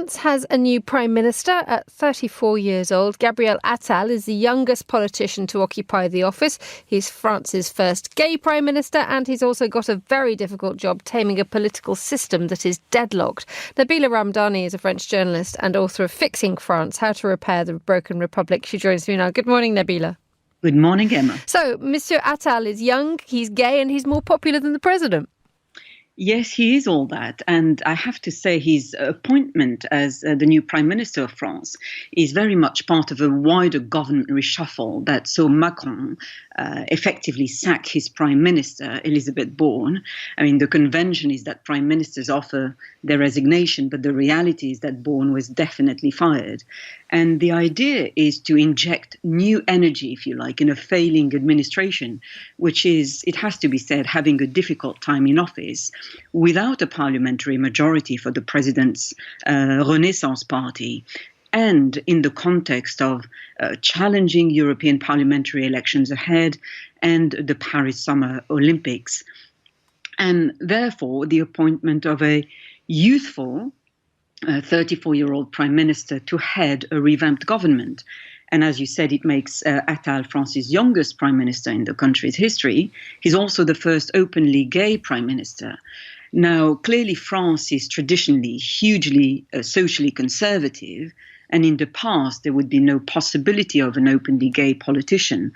France has a new prime minister at 34 years old. Gabriel Attal is the youngest politician to occupy the office. He's France's first gay prime minister, and he's also got a very difficult job taming a political system that is deadlocked. Nabila Ramdani is a French journalist and author of Fixing France, How to Repair the Broken Republic. She joins me now. Good morning, Nabila. Good morning, Emma. So, Monsieur Attal is young, he's gay, and he's more popular than the president. Yes, he is all that. And I have to say his appointment as the new Prime Minister of France is very much part of a wider government reshuffle that saw Macron effectively sack his Prime Minister, Elisabeth Borne. I mean, the convention is that Prime Ministers offer their resignation, but the reality is that Borne was definitely fired. And the idea is to inject new energy, if you like, in a failing administration, which is, it has to be said, having a difficult time in office without a parliamentary majority for the president's Renaissance party, and in the context of challenging European parliamentary elections ahead and the Paris Summer Olympics. And therefore, the appointment of a youthful 34-year-old prime minister to head a revamped government. And as you said, it makes Attal France's youngest prime minister in the country's history. He's also the first openly gay prime minister. Now, clearly, France is traditionally hugely socially conservative. And in the past, there would be no possibility of an openly gay politician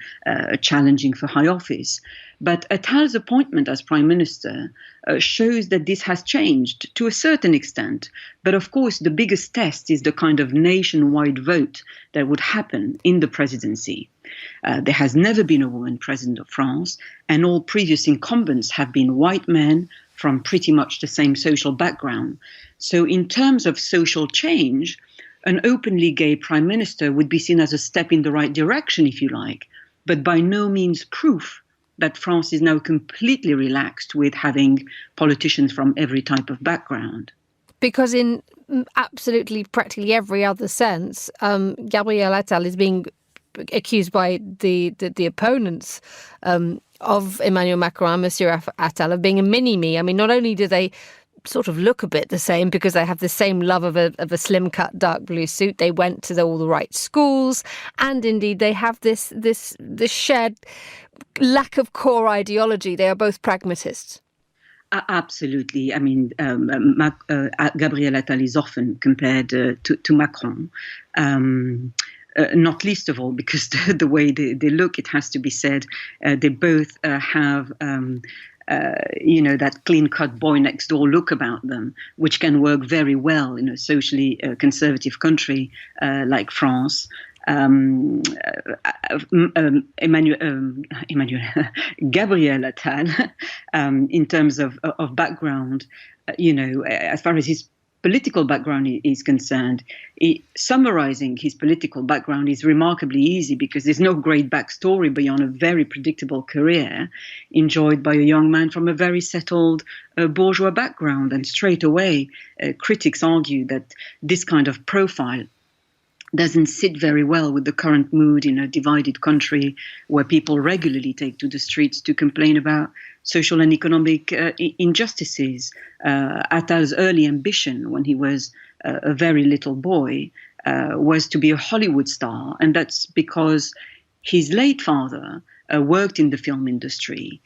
challenging for high office. But Attal's appointment as prime minister shows that this has changed to a certain extent. But of course, the biggest test is the kind of nationwide vote that would happen in the presidency. There has never been a woman president of France, and all previous incumbents have been white men from pretty much the same social background. So in terms of social change, an openly gay prime minister would be seen as a step in the right direction, if you like, but by no means proof that France is now completely relaxed with having politicians from every type of background. Because in absolutely practically every other sense, Gabriel Attal is being accused by the opponents of Emmanuel Macron, Monsieur Attal, of being a mini-me. I mean, not only do they sort of look a bit the same because they have the same love of a slim-cut dark blue suit. They went to all the right schools, and indeed they have this shared lack of core ideology. They are both pragmatists. Absolutely. I mean, Gabriel Attal is often compared to Macron. Not least of all because the way they look, it has to be said, they both have that clean-cut boy next door look about them, which can work very well in a socially conservative country like France. Gabriel Attal, in terms of background, as far as his political background is concerned, summarizing his political background is remarkably easy because there's no great backstory beyond a very predictable career enjoyed by a young man from a very settled bourgeois background. And straight away, critics argue that this kind of profile doesn't sit very well with the current mood in a divided country where people regularly take to the streets to complain about social and economic injustices. Attal's early ambition when he was a very little boy was to be a Hollywood star. And that's because his late father worked in the film industry.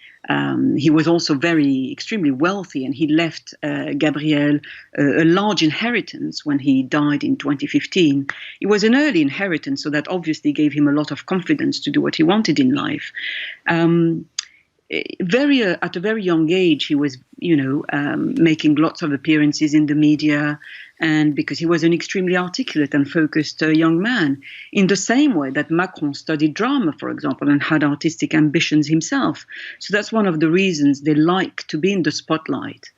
He was also extremely wealthy, and he left Gabriel a large inheritance when he died in 2015. It was an early inheritance, so that obviously gave him a lot of confidence to do what he wanted in life. At a very young age, he was, making lots of appearances in the media, and because he was an extremely articulate and focused young man, in the same way that Macron studied drama, for example, and had artistic ambitions himself. So that's one of the reasons they like to be in the spotlight.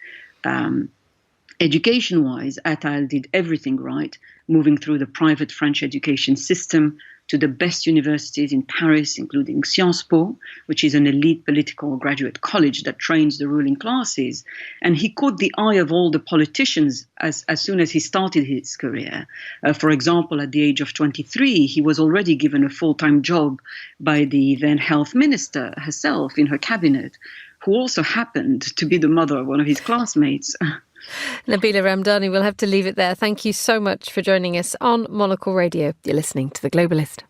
Education-wise, Attal did everything right, moving through the private French education system to the best universities in Paris, including Sciences Po, which is an elite political graduate college that trains the ruling classes. And he caught the eye of all the politicians as soon as he started his career. For example, at the age of 23, he was already given a full-time job by the then health minister herself in her cabinet, who also happened to be the mother of one of his classmates. Nabila Ramdani, we'll have to leave it there. Thank you so much for joining us on Monocle Radio. You're listening to The Globalist.